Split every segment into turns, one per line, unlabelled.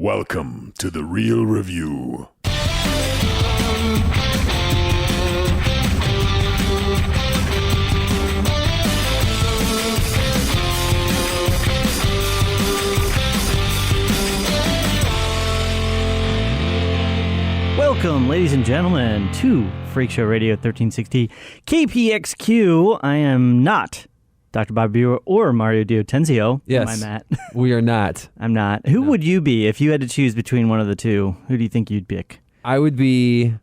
Welcome to the Real Review.
Welcome, ladies and gentlemen, to Freakshow Radio 1360 KPXQ. I am not Dr. Bob Buer or Mario Diotenzio.
Yes.
Am I, Matt?
We are not.
I'm not. Who would you be if you had to choose between one of the two? Who do you think you'd pick?
I would be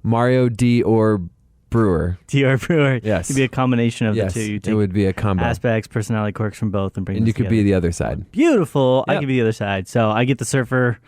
Mario D. or Brewer.
D. or Brewer?
Yes.
You'd be a combination of the two. You
it would be a combo.
Aspects, personality quirks from both and bring them
And you could
together.
be the other side.
Beautiful.
Yep.
I could be the other side. So I get the surfer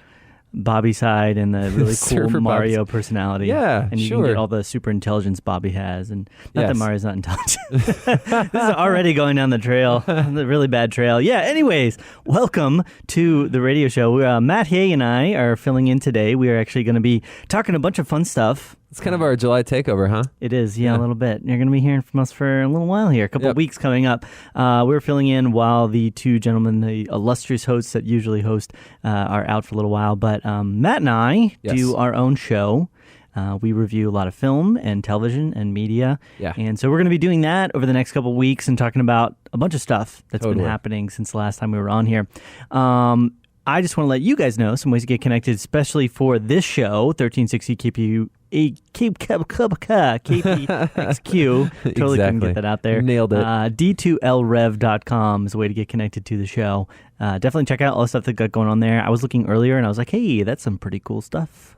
Bobby side and the really cool Mario personality.
Yeah,
and you
sure.
can get all the super intelligence Bobby has. And not that
Yes.
Mario's not intelligent. This is already going down the trail, the really bad trail. Yeah, anyways, welcome to the radio show. Matt Hay and I are filling in today. We are actually going to be talking a bunch of fun stuff.
It's kind of our July takeover, huh?
It is, yeah, a little bit. You're going to be hearing from us for a little while here, a couple of weeks coming up. We're filling in while the two gentlemen, the illustrious hosts that usually host, are out for a little while. But Matt and I do our own show. We review a lot of film and television and media.
Yeah.
And so we're going to be doing that over the next couple of weeks and talking about a bunch of stuff that's been happening since the last time we were on here. I just want to let you guys know some ways to get connected, especially for this show, 1360 KPXQ. Totally couldn't get that out there.
Nailed it.
D2Lrev.com is a way to get connected to the show. Definitely check out all the stuff that got going on there. I was looking earlier and I was like, hey, that's some pretty cool stuff.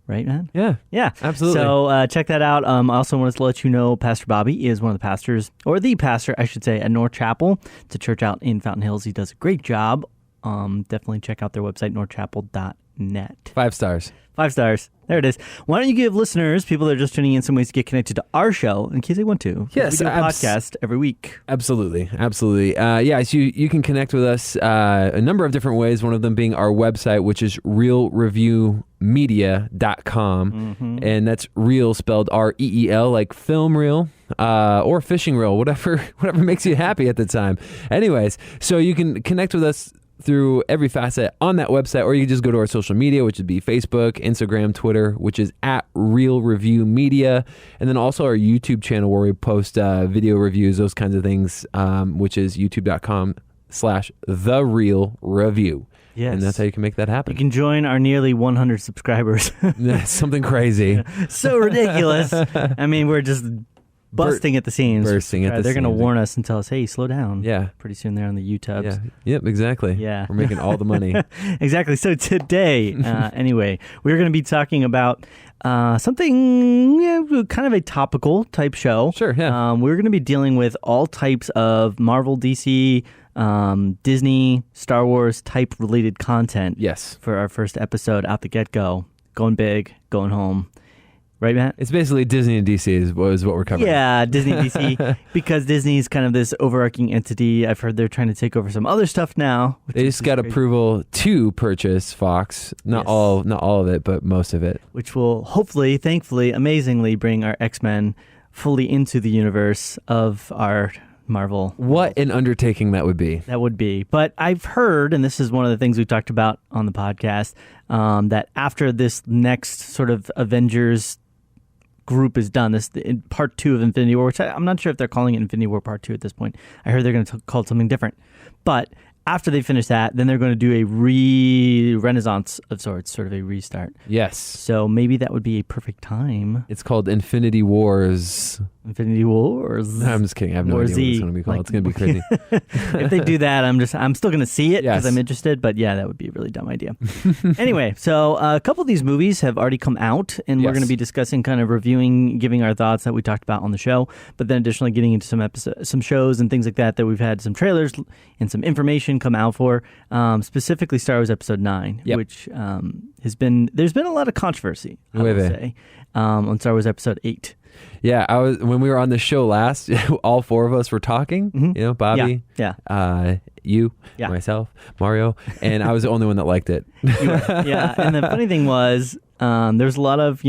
Right, man?
Yeah.
Yeah.
Absolutely.
So check that out. I also wanted to let you know Pastor Bobby is one of the pastors, or the pastor, I should say, at North Chapel. It's a church out in Fountain Hills. He does a great job. Definitely check out their website, northchapel.net.
5 stars.
5 stars. There it is. Why don't you give listeners, people that are just tuning in, some ways to get connected to our show in case they want to?
Yes.
We do a podcast every week.
Absolutely. Absolutely. So you can connect with us a number of different ways, one of them being our website, which is realreviewmedia.com.
Mm-hmm.
And that's real spelled R-E-E-L, like film reel. Or fishing reel, whatever makes you happy at the time. Anyways, so you can connect with us through every facet on that website, or you can just go to our social media, which would be Facebook, Instagram, Twitter, which is at Real Review Media, and then also our YouTube channel where we post video reviews, those kinds of things, which is youtube.com/TheRealReview.
Yes.
And that's how you can make that happen.
You can join our nearly 100 subscribers.
That's something crazy.
So ridiculous. I mean, we're just busting at the seams.
Bursting at the
They're going to
seams.
warn us and tell us, hey, slow down.
Yeah.
Pretty soon they're on the YouTubes.
Yeah. Yep, exactly.
Yeah.
We're making all the money.
Exactly. So today, anyway, we're going to be talking about something, kind of a topical type show.
Sure, yeah.
We're going to be dealing with all types of Marvel, DC, Disney, Star Wars type related content.
Yes.
For our first episode out the get-go. Going big, going home. Right, Matt?
It's basically Disney and DC is what we're covering.
Yeah, Disney, DC, because Disney is kind of this overarching entity. I've heard they're trying to take over some other stuff now.
They just got approval to purchase Fox. Not all of it, but most of it.
Which will hopefully, thankfully, amazingly bring our X-Men fully into the universe of our Marvel.
What an undertaking that would be.
That would be. But I've heard, and this is one of the things we talked about on the podcast, that after this next sort of Avengers group is done, this in part 2 of Infinity War, which I'm not sure if they're calling it Infinity War Part 2 at this point. I heard they're going to call it something different. But after they finish that, then they're going to do a renaissance of sorts, sort of a restart.
Yes.
So maybe that would be a perfect time.
It's called Infinity Wars.
Infinity Wars.
No, I'm just kidding. I have no idea what it's going to be called. It's going to be crazy.
If they do that, I'm still going to see it because
Yes.
I'm interested. But yeah, that would be a really dumb idea. Anyway, so a couple of these movies have already come out, and we're
Yes.
going to be discussing, kind of reviewing, giving our thoughts that we talked about on the show. But then additionally getting into some shows and things like that we've had some trailers and some information come out for. Specifically, Star Wars Episode 9,
Yep.
which there's been a lot of controversy, I would say, on Star Wars Episode 8.
Yeah, when we were on the show last, all 4 of us were talking.
Mm-hmm.
You know, Bobby, you, myself, Mario, and I was the only one that liked it.
Yeah, and the funny thing was, there's a lot of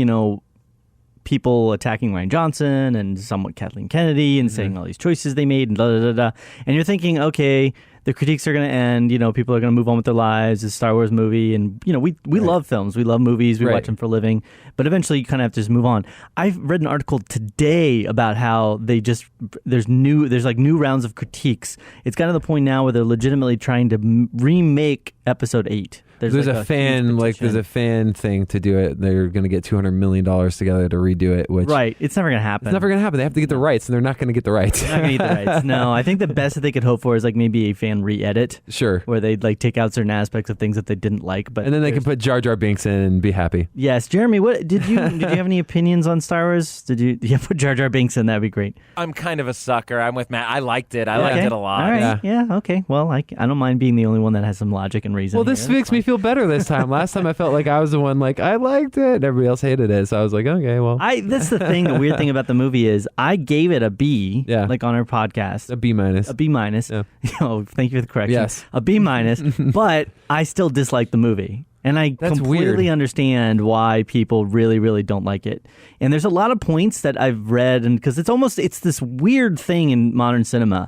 people attacking Rian Johnson and somewhat Kathleen Kennedy and saying all these choices they made and da da da da. And you're thinking, okay, the critiques are going to end. People are going to move on with their lives. It's a Star Wars movie, and we love films, we love movies, we watch them for a living. But eventually, you kind of have to just move on. I've read an article today about how there's new rounds of critiques. It's gotten to the point now where they're legitimately trying to remake Episode 8.
There's a fan thing to do it. They're going to get $200 million together to redo it. Which
it's never going to happen.
It's never going to happen. They have to get the rights, and they're not going to get the rights.
They're not going to get the rights. No, I think the best that they could hope for is like maybe a fan re-edit.
Sure.
Where they'd like take out certain aspects of things that they didn't like, and
then they can put Jar Jar Binks in and be happy.
Yes, Jeremy. What did you have any opinions on Star Wars? Did you put Jar Jar Binks in? That'd be great.
I'm kind of a sucker. I'm with Matt. I liked it. I liked it a lot.
All right. Yeah. Okay. Well, I don't mind being the only one that has some logic and reason.
Well, this makes me feel better this time. Last time I felt like I was the one like I liked it and everybody else hated it, so I was like, okay, well,
that's the thing. The weird thing about the movie is I gave it a B, like on our podcast,
a B minus.
Yeah. Thank you for the correction.
Yes,
a B minus. But I still dislike the movie, and I completely understand why people really, really don't like it. And there's a lot of points that I've read, and because it's this weird thing in modern cinema.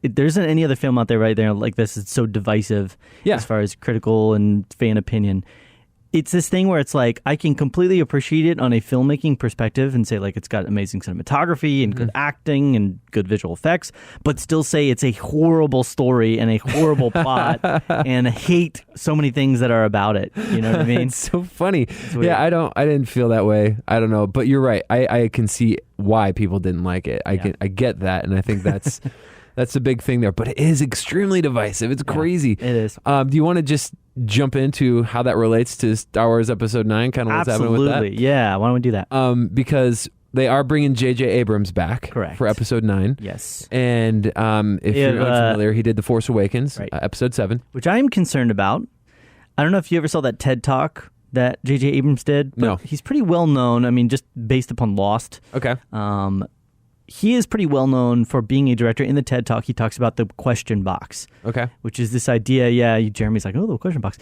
There isn't any other film out there right there like this. It's so divisive as far as critical and fan opinion. It's this thing where it's like I can completely appreciate it on a filmmaking perspective and say like it's got amazing cinematography and good acting and good visual effects, but still say it's a horrible story and a horrible plot and hate so many things that are about it. You know what I mean?
It's so funny. Yeah, I didn't feel that way. I don't know, but you're right. I can see why people didn't like it. I get that, and I think that's that's the big thing there. But it is extremely divisive. It's crazy.
It is.
Do you want to just jump into how that relates to Star Wars Episode 9, kind of what's happening with that?
Absolutely, yeah. Why don't we do that?
Because they are bringing J.J. Abrams back for Episode 9.
Yes.
And if you're unfamiliar, he did The Force Awakens, Episode 7.
Which I am concerned about. I don't know if you ever saw that TED Talk that J.J. Abrams did. But
no.
He's pretty well known, I mean, just based upon Lost.
Okay.
He is pretty well known for being a director. In the TED Talk, he talks about the question box.
Okay. Which
is this idea, Jeremy's like, oh, the question box.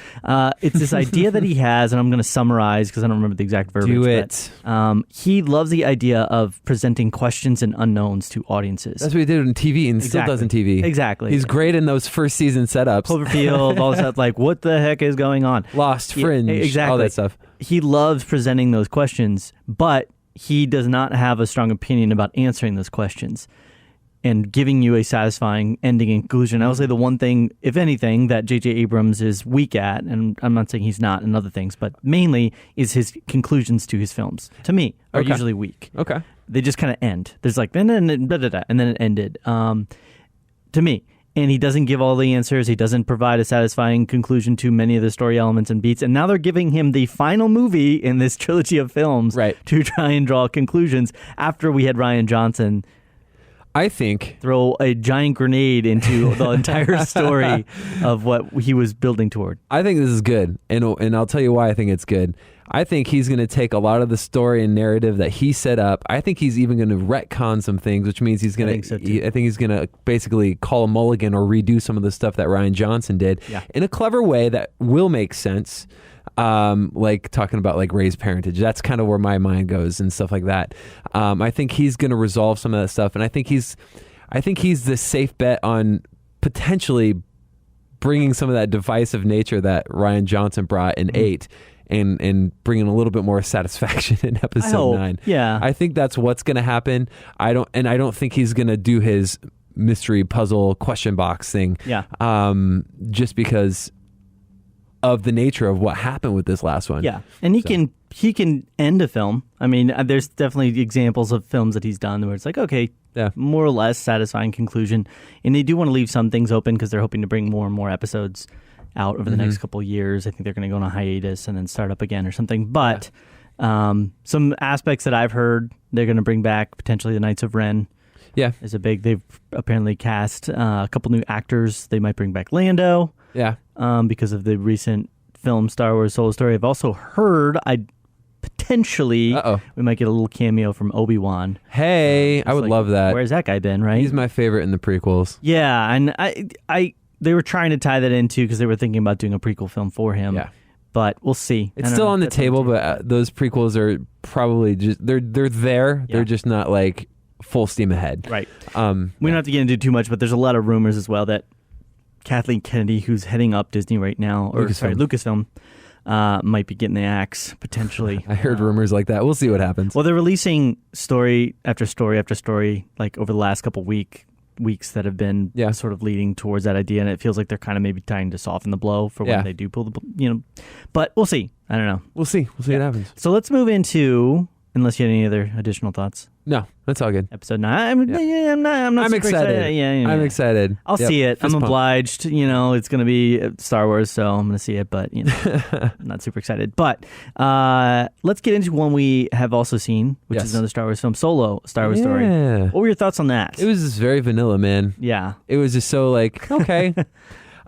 It's this idea that he has, and I'm going to summarize because I don't remember the exact verbiage.
Do it.
But, he loves the idea of presenting questions and unknowns to audiences.
That's what he did in TV and still does in TV.
Exactly.
He's great in those first season setups.
Cloverfield, all that stuff. Like, what the heck is going on?
Lost, Fringe, all that stuff.
He loves presenting those questions, but he does not have a strong opinion about answering those questions and giving you a satisfying ending and conclusion. I would say the one thing, if anything, that J.J. Abrams is weak at, and I'm not saying he's not in other things, but mainly is his conclusions to his films, to me, are usually weak.
Okay.
They just kind of end. There's like, and then it ended. To me. And he doesn't give all the answers. He doesn't provide a satisfying conclusion to many of the story elements and beats. And now they're giving him the final movie in this trilogy of films to try and draw conclusions after we had Rian Johnson,
I think,
throw a giant grenade into the entire story of what he was building toward.
I think this is good. And I'll tell you why I think it's good. I think he's going to take a lot of the story and narrative that he set up. I think he's even going to retcon some things, which means he's going to. I think he's going to basically call a mulligan or redo some of the stuff that Rian Johnson did in a clever way that will make sense. Like talking about like Rey's parentage. That's kind of where my mind goes and stuff like that. I think he's going to resolve some of that stuff, and I think he's the safe bet on potentially bringing some of that divisive nature that Rian Johnson brought in 8. And bringing a little bit more satisfaction in Episode 9.
Yeah,
I think that's what's going to happen. I don't think he's going to do his mystery puzzle question box thing.
Yeah,
just because of the nature of what happened with this last one.
Yeah, and he can end a film. I mean, there's definitely examples of films that he's done where it's like, okay, more or less satisfying conclusion, and they do want to leave some things open because they're hoping to bring more and more episodes out over the next couple of years. I think they're going to go on a hiatus and then start up again or something. But some aspects that I've heard, they're going to bring back potentially the Knights of Ren.
Yeah.
Is a big, they've apparently cast a couple new actors. They might bring back Lando.
Yeah.
Because of the recent film Star Wars Solo Story. I've also heard potentially we might get a little cameo from Obi-Wan.
Hey, I would love that.
Where's that guy been, right?
He's my favorite in the prequels.
Yeah, and they were trying to tie that into because they were thinking about doing a prequel film for him.
Yeah.
but we'll see.
It's still on the table, but those prequels are probably just they're there.
Yeah.
They're just not like full steam ahead.
Right. We don't have to get into too much, but there's a lot of rumors as well that Kathleen Kennedy, who's heading up Disney right now, Lucasfilm, might be getting the axe potentially.
I heard rumors like that. We'll see what happens.
Well, they're releasing story after story after story, like over the last couple weeks that have been sort of leading towards that idea, and it feels like they're kind of maybe trying to soften the blow for when they do pull the, but we'll see. I don't know.
We'll see what happens.
So let's move into, unless you had any other additional thoughts.
No, that's all good.
Episode 9. I'm not super excited. Yeah.
I'm excited.
I'll see it. I'm obliged. It's going to be Star Wars, so I'm going to see it, but I'm not super excited. But let's get into one we have also seen, which is another Star Wars film, Solo, a Star Wars story. What were your thoughts on that?
It was just very vanilla, man.
Yeah.
It was just so like, okay.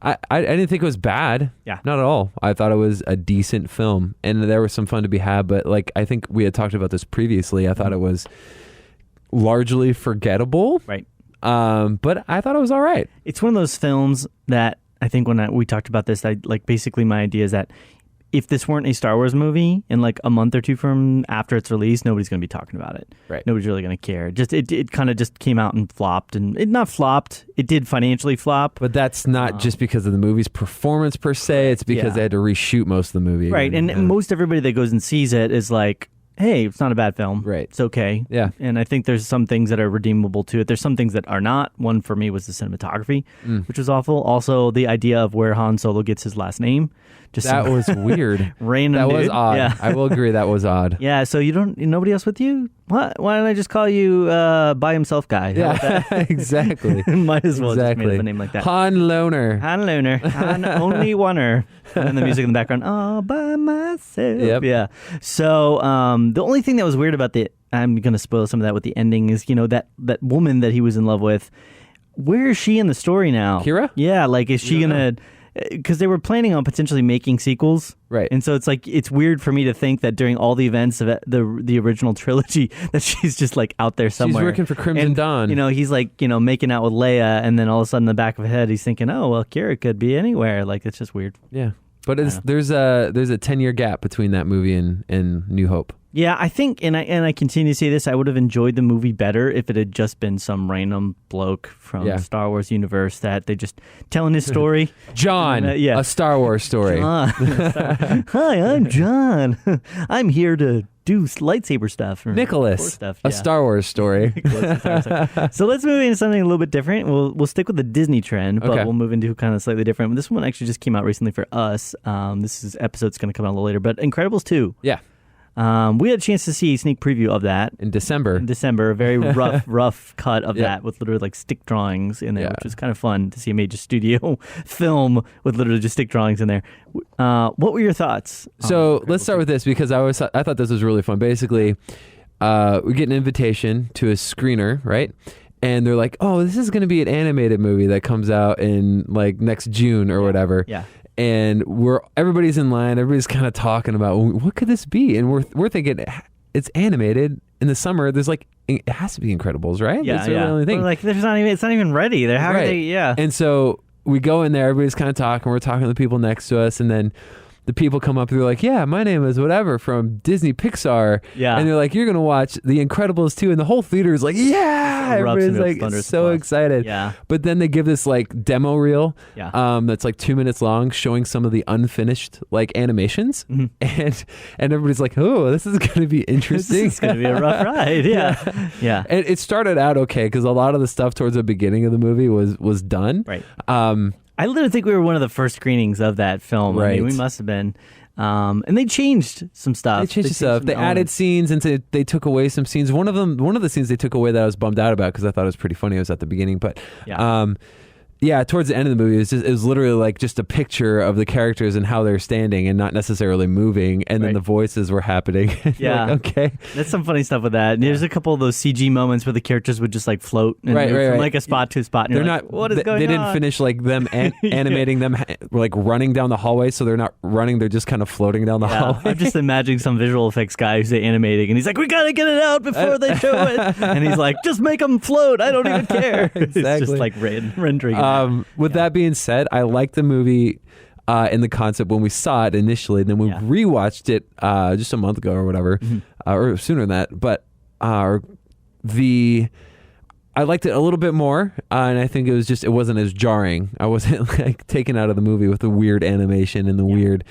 I didn't think it was bad.
Yeah.
Not at all. I thought it was a decent film, and there was some fun to be had, but like I think we had talked about this previously. I thought it was largely forgettable.
Right.
But I thought it was all right.
It's one of those films that I think when we talked about this, basically my idea is that if this weren't a Star Wars movie in like a month or two from after it's released, nobody's going to be talking about it.
Right.
Nobody's really going to care. Just it kind of just came out and flopped, and it not flopped. It did financially flop.
But that's not just because of the movie's performance per se. It's because they had to reshoot most of the movie.
Right. And most everybody that goes and sees it is like, hey, it's not a bad film.
Right.
It's okay.
Yeah.
And I think there's some things that are redeemable to it. There's some things that are not. One for me was the cinematography, which was awful. Also, the idea of where Han Solo gets his last name.
That was weird.
Random.
That was odd.
Yeah.
I will agree that was odd.
Yeah, so nobody else with you? What? Why don't I just call you by himself guy?
Yeah, exactly.
Might as well just made up a name like that.
Han Loner.
Han only oneer. And the music in the background, all by myself.
Yep.
Yeah. So the only thing that was weird about I'm going to spoil some of that with the ending is, that woman that he was in love with, where is she in the story now?
Kira?
Yeah, like is she going to... Because they were planning on potentially making sequels,
right?
And so it's weird for me to think that during all the events of the original trilogy that she's just like out there somewhere.
She's working for Crimson Dawn.
He's like making out with Leia, and then all of a sudden in the back of his head he's thinking, oh well, Kira could be anywhere. Like it's just weird.
Yeah, but there's a 10-year gap between that movie and New Hope.
Yeah, I think, and I continue to say this, I would have enjoyed the movie better if it had just been some random bloke from Star Wars universe that they just telling his story.
John, a Star Wars story.
John. Hi, I'm John. I'm here to do lightsaber stuff.
Nicholas,
stuff.
A Star Wars story.
So let's move into something a little bit different. We'll stick with the Disney trend, but we'll move into kind of slightly different. This one actually just came out recently for us. This episode's going to come out a little later, but Incredibles 2.
Yeah.
We had a chance to see a sneak preview of that
in December.
A very rough cut of that with literally like stick drawings in there, which was kind of fun to see a major studio film with literally just stick drawings in there. What were your thoughts?
So let's start with this because I thought this was really fun. Basically, we get an invitation to a screener, right? And they're like, "Oh, this is going to be an animated movie that comes out in like next June or whatever."
Yeah.
And everybody's in line. Everybody's kind of talking about what could this be, and we're thinking it's animated in the summer. There's like it has to be Incredibles, right?
Yeah,
That's the only thing.
Like it's not even ready. How are they? Yeah.
And so we go in there. Everybody's kind of talking. We're talking to the people next to us, and then the people come up and they're like, yeah, my name is whatever from Disney Pixar.
Yeah.
And they're like, you're going to watch The Incredibles 2. And the whole theater is like, yeah. Everybody's like so excited.
Yeah.
But then they give this like demo reel that's like 2 minutes long showing some of the unfinished like animations. Mm-hmm. And everybody's like, oh, this is going to be interesting.
This is going to be a rough ride. Yeah. Yeah.
And it started out okay because a lot of the stuff towards the beginning of the movie was done.
Right. I literally think we were one of the first screenings of that film.
Right.
I mean, we must have been. And they changed some stuff.
They added scenes and they took away some scenes. One of the scenes they took away that I was bummed out about because I thought it was pretty funny. It was at the beginning, but towards the end of the movie, it was literally like just a picture of the characters and how they're standing and not necessarily moving, and then the voices were happening.
Yeah,
like, okay,
that's some funny stuff with that. And there's a couple of those CG moments where the characters would just like float from like a spot to a spot. And
they're
not.
Like,
what is going on?
They didn't finish like them animating them like running down the hallway, so they're not running. They're just kind of floating down the hallway.
I'm just imagining some visual effects guy who's animating, and he's like, "We gotta get it out before they show it," and he's like, "Just make them float. I don't even care."
Exactly.
It's just like rendering.
With that being said, I like the movie. in the concept when we saw it initially. Then we rewatched it just a month ago or whatever, or sooner than that. But I liked it a little bit more, and I think it wasn't as jarring. I wasn't like taken out of the movie with the weird animation and the weird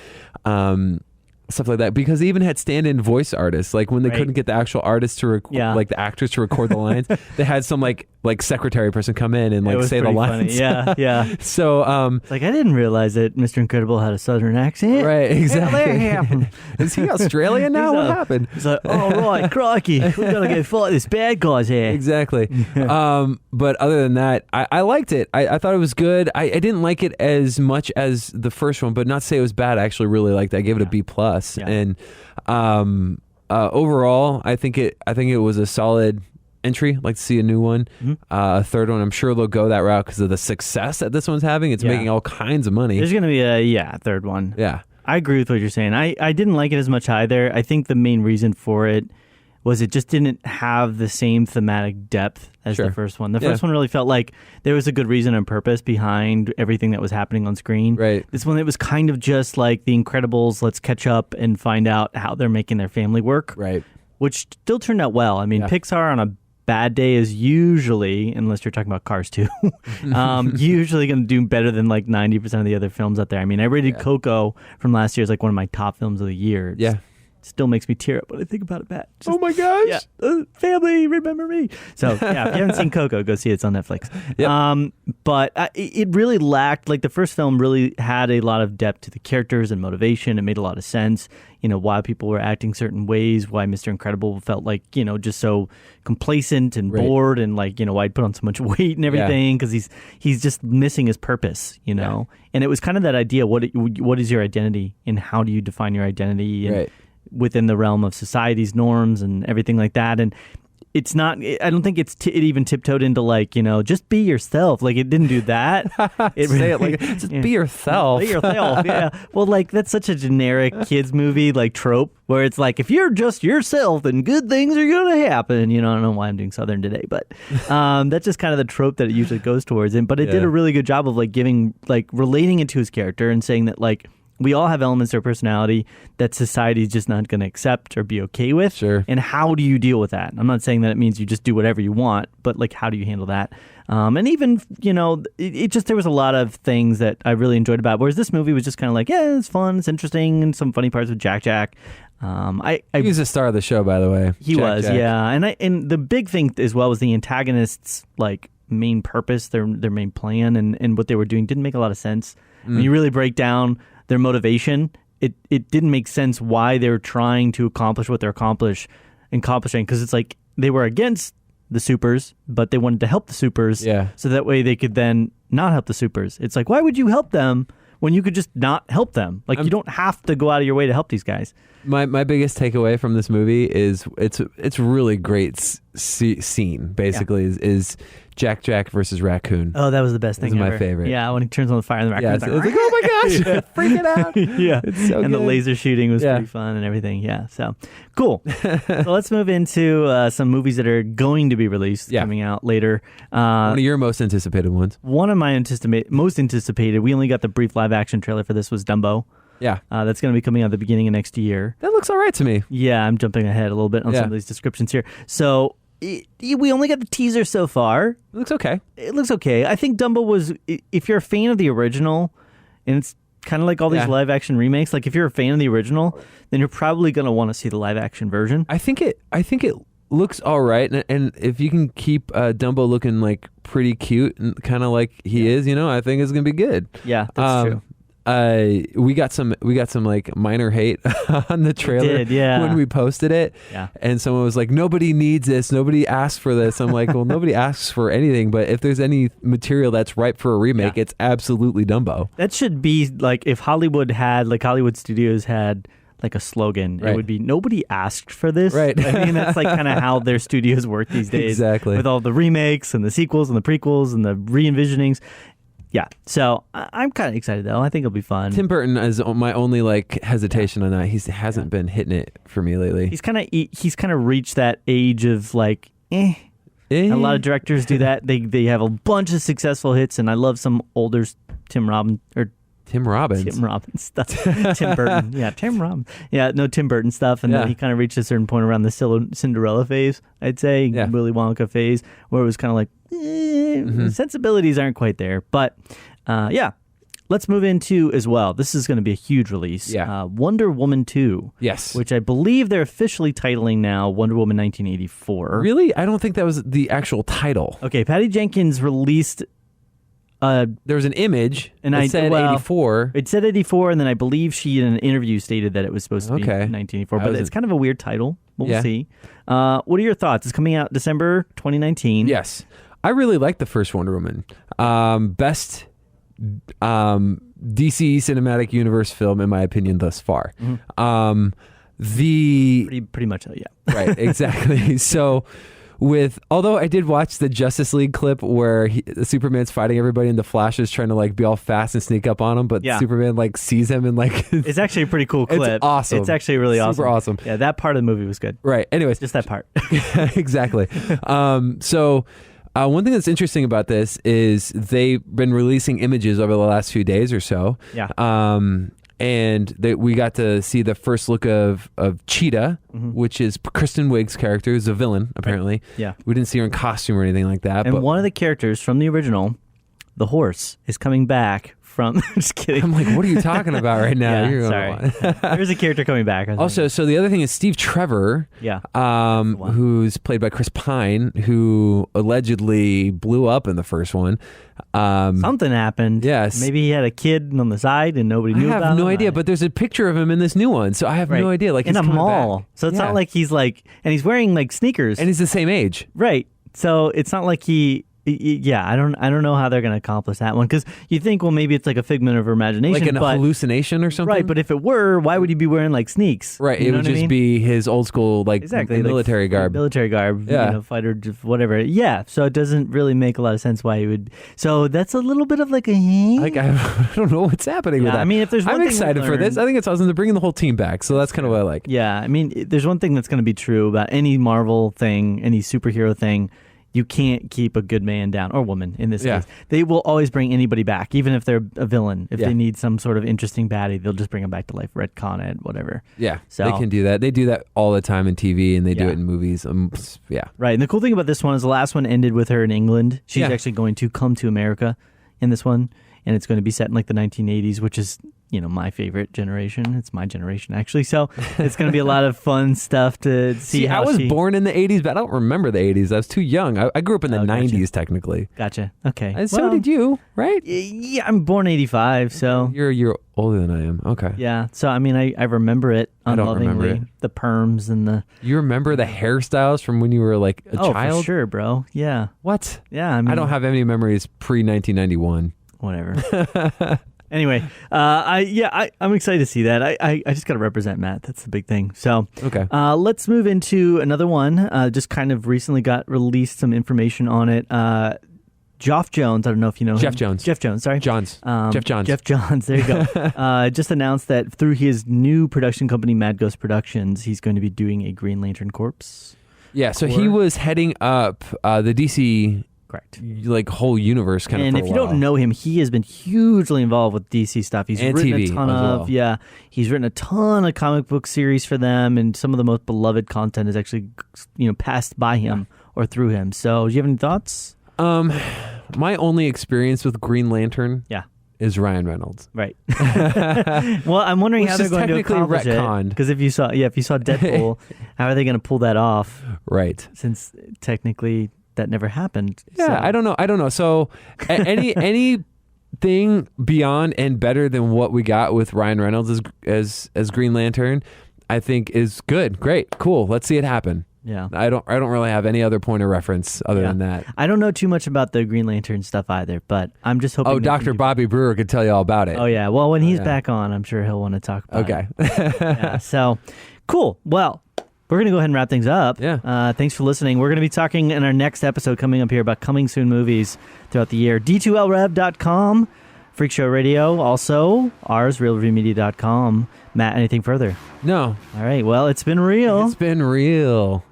stuff like that, because they even had stand-in voice artists. Like when they couldn't get the actual artists to like the actors to record the lines, they had some like secretary person come in and like say the lines.
Funny. Yeah.
So
it's like, I didn't realize that Mr. Incredible had a southern accent.
Right, exactly.
What happened?
Is he Australian now? What happened?
He's like, oh right, crikey, we gotta go fight this bad guy's here.
Exactly. But other than that, I liked it. I thought it was good. I didn't like it as much as the first one, but not to say it was bad. I actually really liked it. I gave it a B+. And overall, I think it was a solid entry. I'd like to see a new one, a third one. I'm sure they'll go that route because of the success that this one's having. It's making all kinds of money.
There's going to be a third one.
Yeah.
I agree with what you're saying. I didn't like it as much either. I think the main reason for it was it just didn't have the same thematic depth as the first one. The first one really felt like there was a good reason and purpose behind everything that was happening on screen.
Right.
This one, it was kind of just like The Incredibles, let's catch up and find out how they're making their family work.
Right.
Which still turned out well. I mean, Pixar on a bad day is usually, unless you're talking about Cars 2, usually going to do better than like 90% of the other films out there. I mean, I rated Coco from last year as like one of my top films of the year. Still makes me tear up when I think about it, Matt.
Oh my gosh.
Family, remember me. So, if you haven't seen Coco, go see it. It's on Netflix. Yep. But it really lacked, like the first film really had a lot of depth to the characters and motivation. It made a lot of sense, why people were acting certain ways, why Mr. Incredible felt like, just so complacent and bored, and like, why he'd put on so much weight and everything, because he's just missing his purpose, And it was kind of that idea, what is your identity and how do you define your identity? And within the realm of society's norms and everything like that. And it's not, I don't think it even tiptoed into like, just be yourself. Like it didn't do that.
Just be yourself.
Be yourself, yeah. Well, like that's such a generic kids movie like trope where it's like, if you're just yourself, then good things are going to happen. I don't know why I'm doing Southern today, but that's just kind of the trope that it usually goes towards. But it did a really good job of like relating it to his character and saying that like, we all have elements of our personality that society's just not going to accept or be okay with.
Sure.
And how do you deal with that? I'm not saying that it means you just do whatever you want, but like, how do you handle that? And even, it just, there was a lot of things that I really enjoyed about it. Whereas this movie was just kind of like, it's fun, it's interesting, and some funny parts with Jack.
He was the star of the show, by the way.
He was. And the big thing as well was the antagonists' like main purpose, their main plan, and what they were doing didn't make a lot of sense. When you really break down their motivation, it didn't make sense why they were trying to accomplish what they're accomplishing, because it's like they were against the supers, but they wanted to help the supers, so that way they could then not help the supers. It's like, why would you help them when you could just not help them? Like, you don't have to go out of your way to help these guys.
My biggest takeaway from this movie is it's really great scene, basically, is Jack versus Raccoon.
Oh, that was the best thing ever.
My favorite.
Yeah, when he turns on the fire and the raccoon's
it's like, oh my gosh, freaking out.
It's so good. The laser shooting was pretty fun and everything. Yeah, so cool. So let's move into some movies that are going to be released, coming out later.
One of your most anticipated ones.
One of my most anticipated, we only got the brief live action trailer for this, was Dumbo.
Yeah.
That's going to be coming out at the beginning of next year.
That looks all right to me.
Yeah, I'm jumping ahead a little bit on some of these descriptions here. So we only got the teaser so far.
It looks okay.
I think Dumbo was, if you're a fan of the original, and it's kind of like all these live action remakes, like if you're a fan of the original, then you're probably going to want to see the live action version.
I think it looks all right, and if you can keep Dumbo looking like pretty cute and kind of like he is, I think it's going to be good.
Yeah, that's true.
We got some like minor hate on the trailer when we posted it.
Yeah.
And someone was like, nobody needs this. Nobody asked for this. I'm like, well, nobody asks for anything, but if there's any material that's ripe for a remake, it's absolutely Dumbo.
That should be like, if Hollywood Studios had like a slogan, it would be, nobody asked for this.
Right.
I mean, that's like kind of how their studios work these days.
Exactly.
With all the remakes and the sequels and the prequels and the re-envisionings. Yeah, so I'm kind of excited though. I think it'll be fun.
Tim Burton is my only like hesitation on that. He hasn't been hitting it for me lately.
He's kind of reached that age of like, A lot of directors do that. They have a bunch of successful hits, and I love some older Tim
Tim Robbins.
Tim Robbins stuff. Tim Burton. Yeah, Tim Robbins. Yeah, no Tim Burton stuff. And then he kind of reached a certain point around the Cinderella phase, I'd say, Willy Wonka phase, where it was kind of like, sensibilities aren't quite there. But let's move into as well. This is going to be a huge release.
Yeah.
Wonder Woman 2.
Yes.
Which I believe they're officially titling now Wonder Woman 1984.
Really? I don't think that was the actual title.
Okay, Patty Jenkins released...
there was an image and it said 84.
It said 84, and then I believe she in an interview stated that it was supposed to be 1984. But it's kind of a weird title. We'll see. What are your thoughts? It's coming out December 2019.
Yes. I really like the first Wonder Woman. Best DC Cinematic Universe film, in my opinion, thus far.
Pretty much, yeah.
Right, exactly. So... although I did watch the Justice League clip where Superman's fighting everybody and the Flash is trying to like be all fast and sneak up on him, but Superman like sees him and like
it's actually a pretty cool clip.
It's awesome.
It's actually really
super awesome.
Yeah, that part of the movie was good.
Right. Anyways,
just that part.
Exactly. So one thing that's interesting about this is they've been releasing images over the last few days or so.
Yeah.
And we got to see the first look of Cheetah, which is Kristen Wiig's character, who's a villain, apparently.
Right. Yeah.
We didn't see her in costume or anything like that.
And one of the characters from the original, the horse, is coming back from... Just kidding.
I'm like, what are you talking about right now?
Yeah, sorry. There's a character coming back.
Also, so the other thing is Steve Trevor, who's played by Chris Pine, who allegedly blew up in the first one.
Something happened.
Yes.
Maybe he had a kid on the side and nobody knew about him.
I have no idea, but there's a picture of him in this new one, so I have no idea. Like,
in
he's
a mall.
back.
So it's not like he's like... And he's wearing like sneakers.
And he's the same age.
Right. So it's not like he... Yeah, I don't know how they're going to accomplish that one, because you think, well, maybe it's like a figment of her imagination,
like an hallucination or something,
right? But if it were, why would he be wearing like sneaks?
Right, it would just be his old school military garb,
fighter, whatever. Yeah, so it doesn't really make a lot of sense why he would. So that's a little bit of like a
I don't know what's happening with that.
I mean, if there's one
I'm excited for this. I think it's awesome. They're bringing the whole team back, so that's kind of what I like.
Yeah, I mean, there's one thing that's going to be true about any Marvel thing, any superhero thing. You can't keep a good man down, or woman in this case. They will always bring anybody back, even if they're a villain. If they need some sort of interesting baddie, they'll just bring them back to life, retcon it, whatever.
Yeah, so they can do that. They do that all the time in TV, and they do it in movies. Right,
and the cool thing about this one is the last one ended with her in England. She's actually going to come to America in this one, and it's going to be set in like the 1980s, which is... my favorite generation. It's my generation, actually. So it's going to be a lot of fun stuff to see.
I was born in the 80s, but I don't remember the 80s. I was too young. I grew up in the 90s, technically.
Gotcha. Okay.
And so did you, right?
Yeah, I'm born 85, so...
You're a year older than I am. Okay.
Yeah, so I mean, I remember it unlovingly.
I don't remember it.
The perms and the...
You remember the hairstyles from when you were like a child?
Oh, for sure, bro. Yeah.
What?
Yeah, I mean...
I don't have any memories pre-1991.
Whatever. Anyway, I'm excited to see that. I just got to represent Matt. That's the big thing. So,
okay.
Let's move into another one. Just kind of recently got released some information on it. Geoff Jones, I don't know if you know
Jeff
him.
Jones.
Jeff Jones, sorry.
Jeff Johns.
Jeff Johns, there you go. Just announced that through his new production company, Mad Ghost Productions, he's going to be doing a Green Lantern Corps.
Yeah, so he was heading up the DC...
Correct.
Like whole universe kind of.
And if you don't know him, he has been hugely involved with DC stuff. He's written
TV
a ton of he's written a ton of comic book series for them, and some of the most beloved content is actually passed by him or through him. So, do you have any thoughts?
My only experience with Green Lantern is Ryan Reynolds.
Right. Well, I'm wondering how they're going to accomplish it. Because if you saw Deadpool, how are they going to pull that off?
Right.
Since technically that never happened.
Yeah,
so.
I don't know. So anything beyond and better than what we got with Ryan Reynolds as Green Lantern, I think is good. Great. Cool. Let's see it happen.
Yeah.
I don't really have any other point of reference other than that.
I don't know too much about the Green Lantern stuff either, but I'm just hoping.
Oh, Dr. Bobby Brewer could tell you all about it.
Oh yeah. Well, when he's back on, I'm sure he'll want to talk about it.
Okay.
So cool. Well, we're going to go ahead and wrap things up.
Yeah.
Thanks for listening. We're going to be talking in our next episode coming up here about coming soon movies throughout the year. D2LRev.com, Freakshow Radio, also ours, RealReviewMedia.com. Matt, anything further?
No.
All right. Well, it's been real.
It's been real.